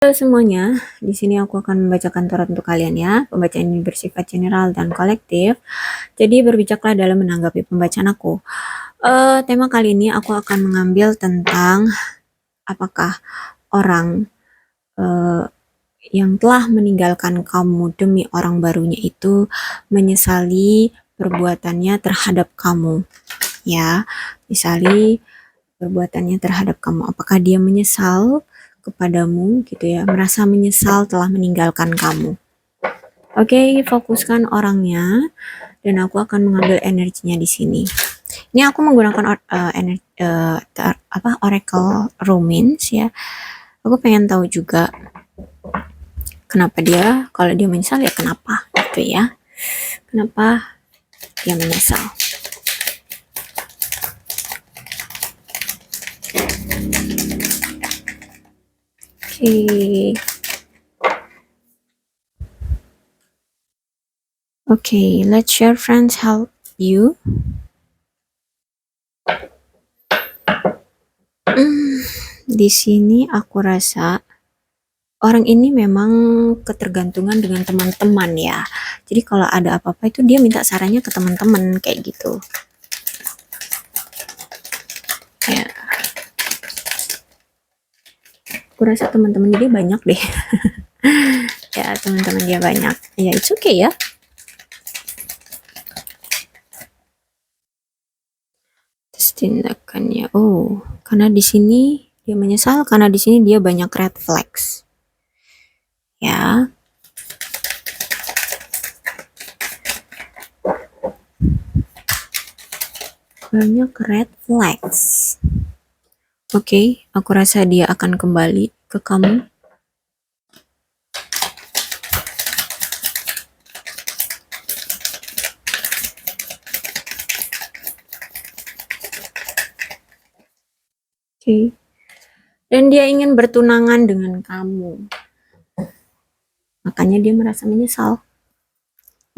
Halo semuanya, di sini aku akan membacakan tarot untuk kalian ya. Pembacaan ini bersifat general dan kolektif, jadi berbijaklah dalam menanggapi pembacaan aku. Tema kali ini aku akan mengambil tentang apakah orang eh, yang telah meninggalkan kamu demi orang barunya itu menyesali perbuatannya terhadap kamu, ya. Menyesali perbuatannya terhadap kamu. Apakah dia menyesal kepadamu gitu ya, merasa menyesal telah meninggalkan kamu. Oke, fokuskan orangnya dan aku akan mengambil energinya di sini. Ini aku menggunakan Oracle Romance ya. Aku pengen tahu juga kenapa dia, kalau dia menyesal ya kenapa gitu ya. Kenapa dia menyesal? Oke. Okay, let your friends help you. Di sini aku rasa orang ini memang ketergantungan dengan teman-teman ya. Jadi kalau ada apa-apa itu dia minta sarannya ke teman-teman kayak gitu. Ya, aku rasa teman-teman dia banyak deh. Ya, teman-teman dia banyak. Ya, it's okay ya. Terus tindakannya, oh, karena di sini dia menyesal karena di sini dia banyak red flags. Ya. Banyak red flags. Oke, aku rasa dia akan kembali ke kamu. Oke. Dan dia ingin bertunangan dengan kamu. Makanya dia merasa menyesal.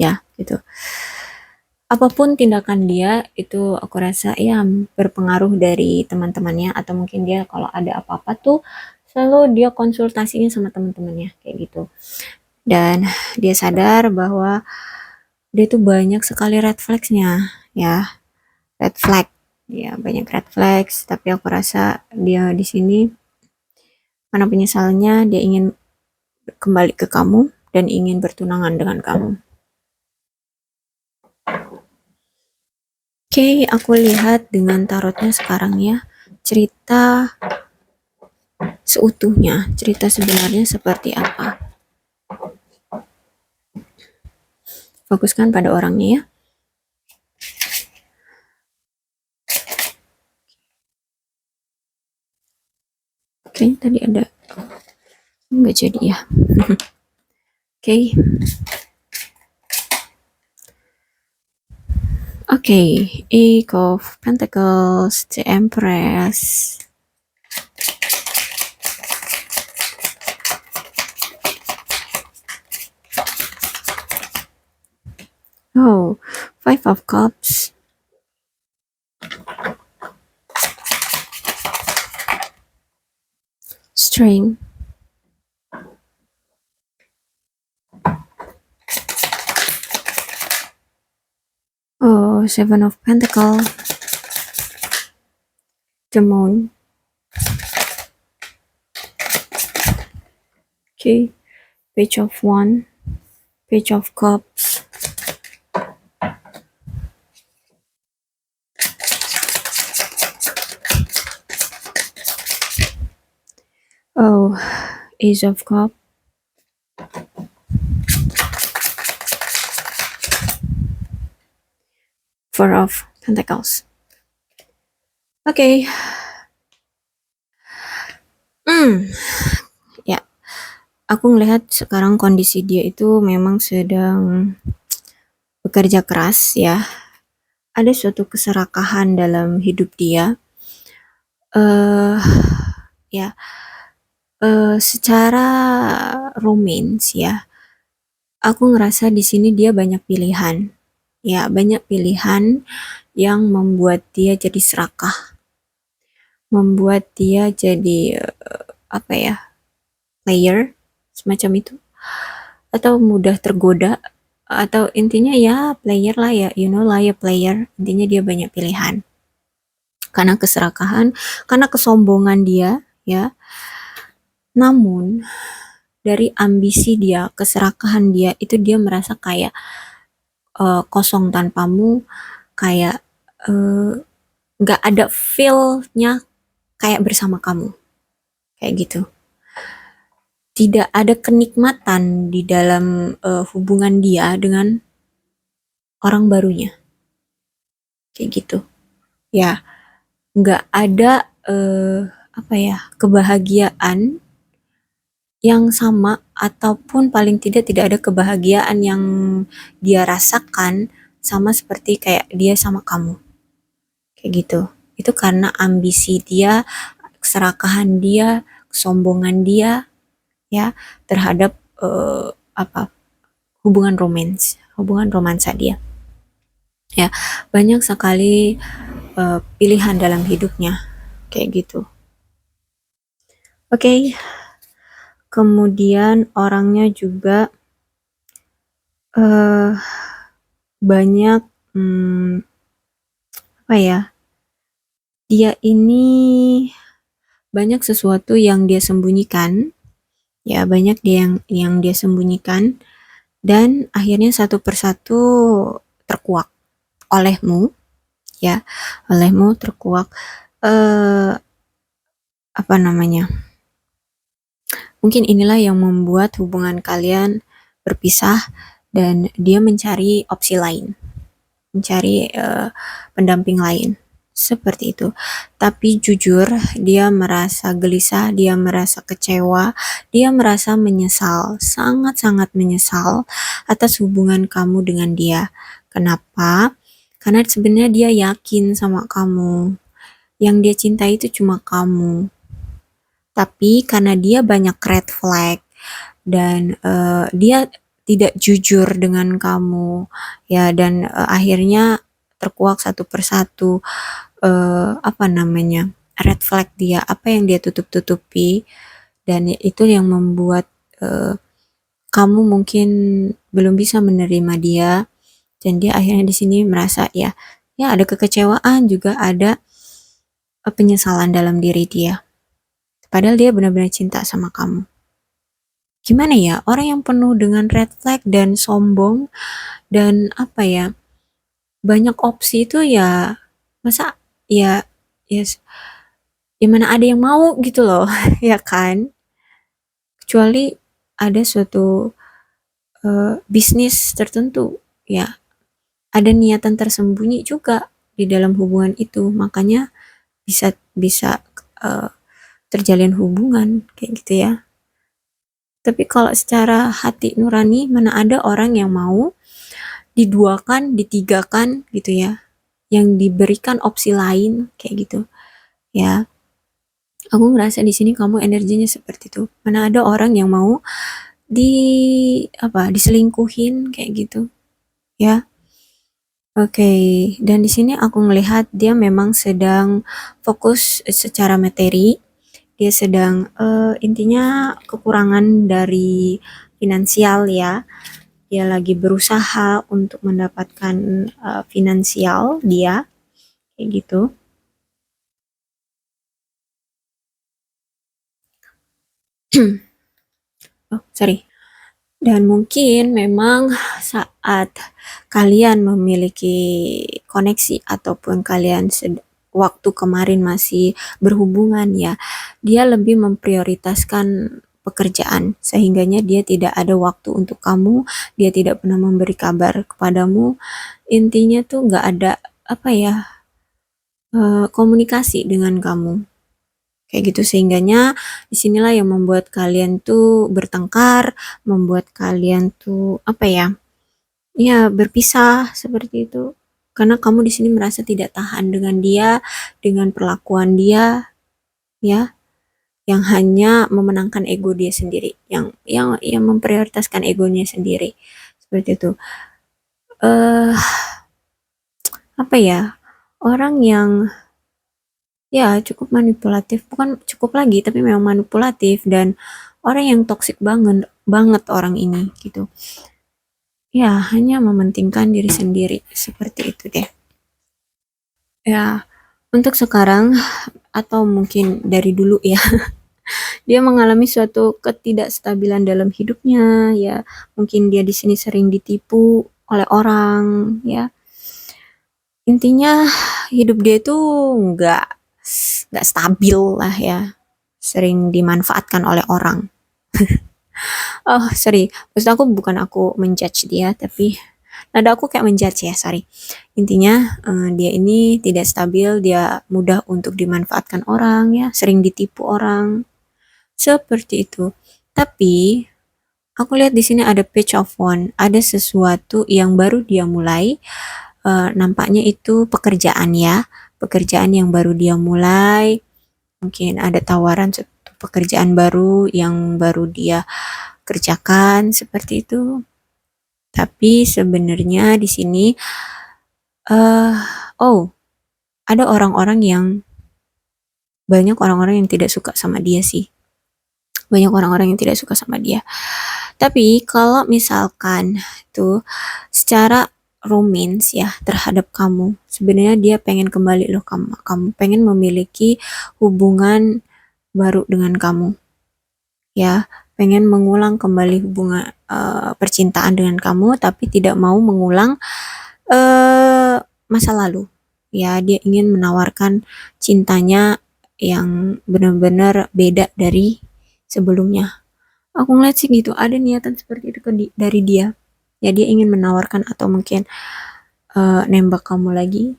Ya, gitu. Apapun tindakan dia, itu aku rasa ya berpengaruh dari teman-temannya, atau mungkin dia kalau ada apa-apa tuh selalu dia konsultasinya sama teman-temannya kayak gitu. Dan dia sadar bahwa dia tuh banyak sekali red flags-nya ya. Red flag. Ya, banyak red flags, tapi aku rasa dia di sini karena penyesalannya dia ingin kembali ke kamu dan ingin bertunangan dengan kamu. Oke, aku lihat dengan tarotnya sekarang ya. Cerita seutuhnya, cerita sebenarnya seperti apa. Fokuskan pada orangnya ya. Oke, tadi ada. Nggak jadi ya. Oke. Oke, Eight of Pentacles, the Empress. Oh, Five of Cups. String. Oh, Seven of Pentacles. The Moon. Okay, Page of Wands. Page of Cups. Oh, Ace of Cups. Four of Pentacles. Oke. Ya, aku ngelihat sekarang kondisi dia itu memang sedang bekerja keras ya. Ada suatu keserakahan dalam hidup dia. Ya, secara romance ya, aku ngerasa di sini dia banyak pilihan. Ya, banyak pilihan yang membuat dia jadi serakah. Membuat dia jadi apa ya? player semacam itu, atau mudah tergoda, atau intinya ya player lah ya, you know lah ya player, intinya dia banyak pilihan karena keserakahan, karena kesombongan dia ya. Namun dari ambisi dia, keserakahan dia itu dia merasa kayak kosong tanpamu, kayak eh, nggak ada feel-nya kayak bersama kamu, kayak gitu. Tidak ada kenikmatan di dalam hubungan dia dengan orang barunya, kayak gitu. Ya, nggak ada apa ya, kebahagiaan yang sama, ataupun paling tidak ada kebahagiaan yang dia rasakan sama seperti kayak dia sama kamu, kayak gitu. Itu karena ambisi dia, keserakahan dia, kesombongan dia ya terhadap apa, hubungan romansa dia ya. Banyak sekali pilihan dalam hidupnya, kayak gitu. Oke, kemudian orangnya juga eh banyak apa ya, dia ini banyak sesuatu yang dia sembunyikan ya, banyak yang dia sembunyikan, dan akhirnya satu persatu terkuak olehmu ya, olehmu terkuak. eh Apa namanya, mungkin inilah yang membuat hubungan kalian berpisah dan dia mencari opsi lain, mencari pendamping lain, seperti itu. Tapi jujur, dia merasa gelisah, dia merasa kecewa, dia merasa menyesal, sangat-sangat menyesal atas hubungan kamu dengan dia. Kenapa? Karena sebenarnya dia yakin sama kamu. Yang dia cintai itu cuma kamu. Tapi karena dia banyak red flag dan dia tidak jujur dengan kamu ya, dan akhirnya terkuak satu persatu apa namanya, red flag dia, apa yang dia tutup-tutupi, dan itu yang membuat eh, kamu mungkin belum bisa menerima dia, dan dia akhirnya di sini merasa ya, ya ada kekecewaan, juga ada penyesalan dalam diri dia, padahal dia benar-benar cinta sama kamu. Gimana ya, orang yang penuh dengan red flag dan sombong dan apa ya, banyak opsi itu ya, masa ya, ya, ya mana ada yang mau gitu loh, ya kan? Kecuali ada suatu bisnis tertentu, ya ada niatan tersembunyi juga di dalam hubungan itu, makanya bisa bisa eh, terjalin hubungan kayak gitu ya. Tapi kalau secara hati nurani, mana ada orang yang mau diduakan, ditigakan gitu ya, yang diberikan opsi lain kayak gitu ya. Aku ngerasa di sini kamu energinya seperti itu. Mana ada orang yang mau di apa, diselingkuhin kayak gitu ya. Oke, dan di sini aku melihat dia memang sedang fokus secara materi. Dia sedang intinya kekurangan dari finansial ya. Dia lagi berusaha untuk mendapatkan finansial dia, kayak gitu. Oh, sorry. Dan mungkin memang saat kalian memiliki koneksi, ataupun kalian waktu kemarin masih berhubungan ya, dia lebih memprioritaskan pekerjaan, sehingganya dia tidak ada waktu untuk kamu, dia tidak pernah memberi kabar kepadamu. Intinya tuh nggak ada apa ya, komunikasi dengan kamu, kayak gitu. Sehingganya disinilah yang membuat kalian tuh bertengkar, membuat kalian tuh apa ya, ya berpisah seperti itu, karena kamu di sini merasa tidak tahan dengan dia, dengan perlakuan dia ya, yang hanya memenangkan ego dia sendiri, yang memprioritaskan egonya sendiri, seperti itu. eh Apa ya, orang yang ya cukup manipulatif, bukan cukup lagi tapi memang manipulatif, dan orang yang toksik banget banget orang ini gitu. Ya, hanya mementingkan diri sendiri seperti itu deh. Ya, untuk sekarang atau mungkin dari dulu ya, dia mengalami suatu ketidakstabilan dalam hidupnya ya. Mungkin dia di sini sering ditipu oleh orang ya. Intinya hidup dia itu nggak nggak stabil lah ya. Sering dimanfaatkan oleh orang. Oh, sorry. Maksud aku bukan aku menjudge dia, tapi nada aku kayak menjudge ya, sorry. Intinya dia ini tidak stabil, dia mudah untuk dimanfaatkan orang ya, sering ditipu orang. Seperti itu. Tapi aku lihat di sini ada page of one, ada sesuatu yang baru dia mulai. Nampaknya itu pekerjaan ya, pekerjaan yang baru dia mulai. Mungkin ada tawaran suatu pekerjaan baru yang baru dia kerjakan seperti itu. Tapi sebenarnya di sini eh oh, ada orang-orang yang banyak orang-orang yang tidak suka sama dia sih. Banyak orang-orang yang tidak suka sama dia. Tapi kalau misalkan tuh secara romance ya terhadap kamu, sebenarnya dia pengen kembali loh kamu pengen memiliki hubungan baru dengan kamu. Ya, pengen mengulang kembali hubungan percintaan dengan kamu tapi tidak mau mengulang masa lalu. Ya, dia ingin menawarkan cintanya yang benar-benar beda dari sebelumnya. Aku ngeliat sih gitu, ada niatan seperti itu dari dia. Ya, dia ingin menawarkan atau mungkin nembak kamu lagi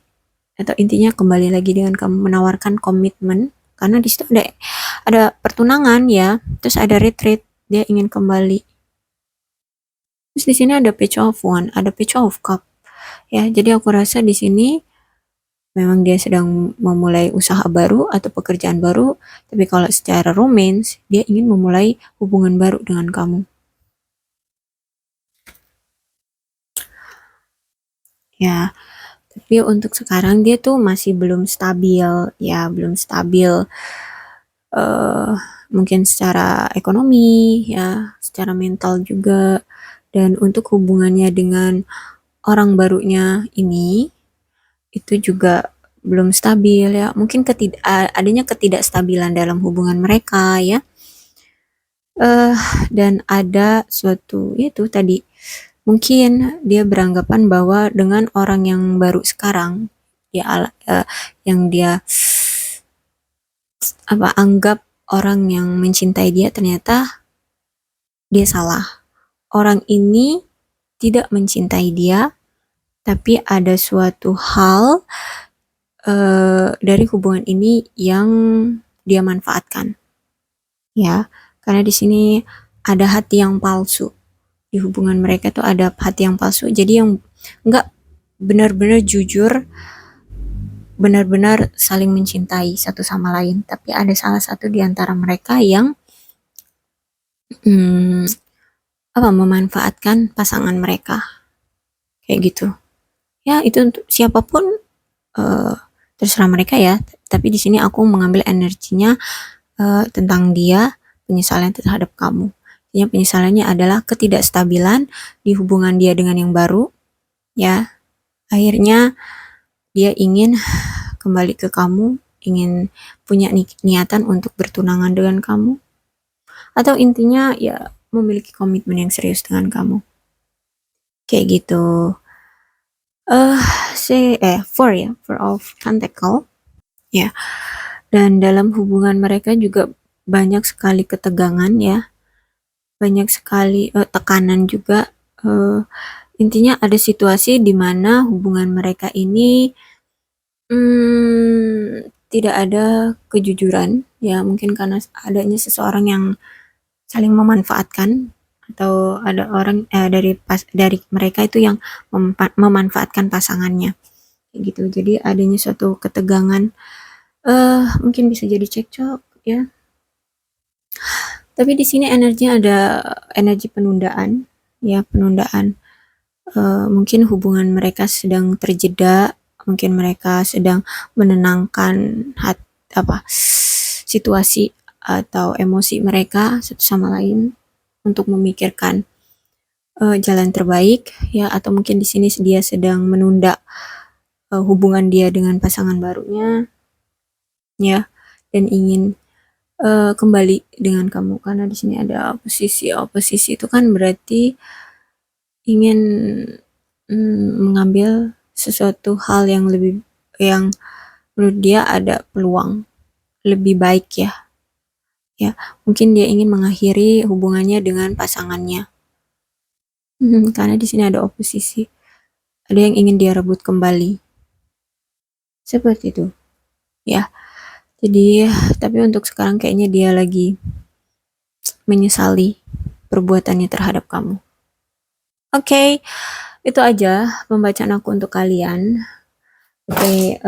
atau intinya kembali lagi dengan kamu, menawarkan komitmen karena di situ ada pertunangan ya, terus ada retreat, dia ingin kembali. Terus di sini ada page of one, ada page of cup. Ya, jadi aku rasa di sini memang dia sedang memulai usaha baru atau pekerjaan baru, tapi kalau secara romance, dia ingin memulai hubungan baru dengan kamu. Ya, tapi untuk sekarang dia tuh masih belum stabil, ya belum stabil. eh Mungkin secara ekonomi, ya, secara mental juga, dan untuk hubungannya dengan orang barunya ini itu juga belum stabil ya. Mungkin adanya ketidakstabilan dalam hubungan mereka ya. eh dan ada suatu itu tadi mungkin dia beranggapan bahwa dengan orang yang baru sekarang dia yang dia anggap orang yang mencintai dia, ternyata dia salah. Orang ini tidak mencintai dia, tapi ada suatu hal dari hubungan ini yang dia manfaatkan. Ya, karena di sini ada hati yang palsu. Di hubungan mereka tuh ada hati yang palsu. Jadi yang nggak benar-benar jujur, benar-benar saling mencintai satu sama lain. Tapi ada salah satu di antara mereka yang hmm, memanfaatkan pasangan mereka. Kayak gitu. Ya, itu untuk siapapun uh, terserah mereka ya. Tapi di sini aku mengambil energinya tentang dia, penyesalan terhadap kamu. Yang penyesalannya adalah ketidakstabilan di hubungan dia dengan yang baru, ya. Akhirnya dia ingin kembali ke kamu, ingin punya niatan untuk bertunangan dengan kamu, atau intinya ya memiliki komitmen yang serius dengan kamu. Kayak gitu. Eh, four of Pentacle, ya. Dan dalam hubungan mereka juga banyak sekali ketegangan ya, banyak sekali tekanan juga. Intinya ada situasi di mana hubungan mereka ini tidak ada kejujuran ya, mungkin karena adanya seseorang yang saling memanfaatkan atau ada orang dari mereka itu yang memanfaatkan pasangannya kayak gitu. Jadi adanya suatu ketegangan, mungkin bisa jadi cekcok ya. Tapi di sini energinya ada energi penundaan ya, penundaan. Mungkin hubungan mereka sedang terjeda, mungkin mereka sedang menenangkan situasi atau emosi mereka satu sama lain untuk memikirkan jalan terbaik ya, atau mungkin di sini dia sedang menunda hubungan dia dengan pasangan barunya ya, dan ingin kembali dengan kamu, karena di sini ada oposisi itu kan berarti ingin mengambil sesuatu hal yang menurut dia ada peluang lebih baik ya, mungkin dia ingin mengakhiri hubungannya dengan pasangannya. Karena di sini ada oposisi, ada yang ingin dia rebut kembali seperti itu ya. Jadi tapi untuk sekarang kayaknya dia lagi menyesali perbuatannya terhadap kamu. Oke, itu aja pembacaan aku untuk kalian. Oke,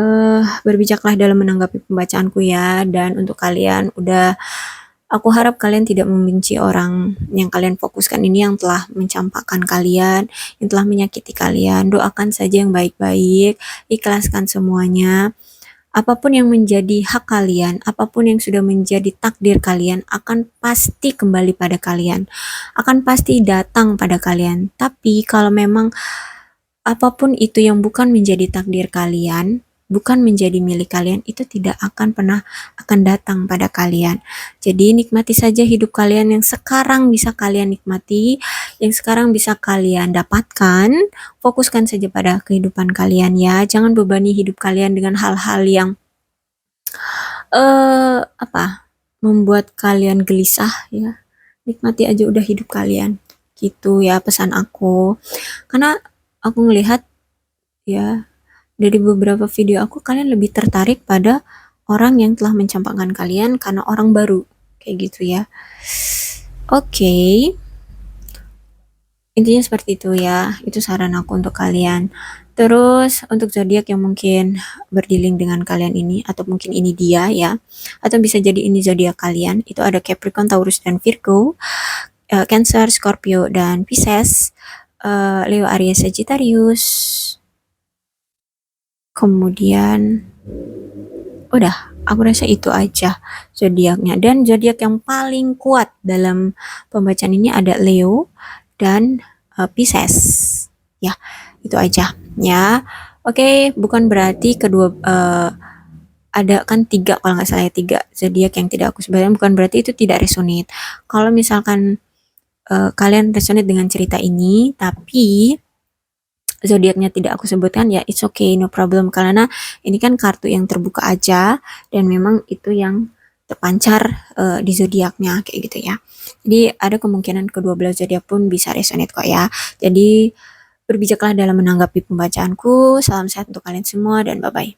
berbijaklah dalam menanggapi pembacaanku ya. Dan untuk kalian aku harap kalian tidak membenci orang yang kalian fokuskan ini, yang telah mencampakkan kalian, yang telah menyakiti kalian. Doakan saja yang baik-baik, ikhlaskan semuanya. Apapun yang menjadi hak kalian, apapun yang sudah menjadi takdir kalian akan pasti kembali pada kalian, akan pasti datang pada kalian. Tapi kalau memang apapun itu yang bukan menjadi takdir kalian, bukan menjadi milik kalian, itu tidak akan pernah akan datang pada kalian. Jadi nikmati saja hidup kalian yang sekarang bisa kalian nikmati, yang sekarang bisa kalian dapatkan. Fokuskan saja pada kehidupan kalian ya. Jangan bebani hidup kalian dengan hal-hal yang membuat kalian gelisah ya. Nikmati aja udah hidup kalian. Gitu ya pesan aku. Karena aku ngelihat ya, dari beberapa video aku, kalian lebih tertarik pada orang yang telah mencampakkan kalian karena orang baru kayak gitu ya. Oke. Intinya seperti itu ya. Itu saran aku untuk kalian. Terus untuk zodiak yang mungkin berdealing dengan kalian ini, atau mungkin ini dia ya, atau bisa jadi ini zodiak kalian, itu ada Capricorn, Taurus dan Virgo, Cancer, Scorpio dan Pisces, Leo, Aries, Sagittarius. Kemudian udah, aku rasa itu aja zodiaknya. Dan zodiak yang paling kuat dalam pembacaan ini ada Leo dan Pisces. Ya, itu aja ya. Oke, bukan berarti kedua ada kan 3 kalau nggak salah ya, 3 zodiak yang tidak aku sebutkan, bukan berarti itu tidak resonate. Kalau misalkan kalian resonate dengan cerita ini tapi zodiaknya tidak aku sebutkan, ya it's okay, no problem, karena ini kan kartu yang terbuka aja dan memang itu yang terpancar di zodiaknya kayak gitu ya. Jadi ada kemungkinan kedua belah zodiak pun bisa resonate kok ya. Jadi berbijaklah dalam menanggapi pembacaanku. Salam sehat untuk kalian semua dan bye bye.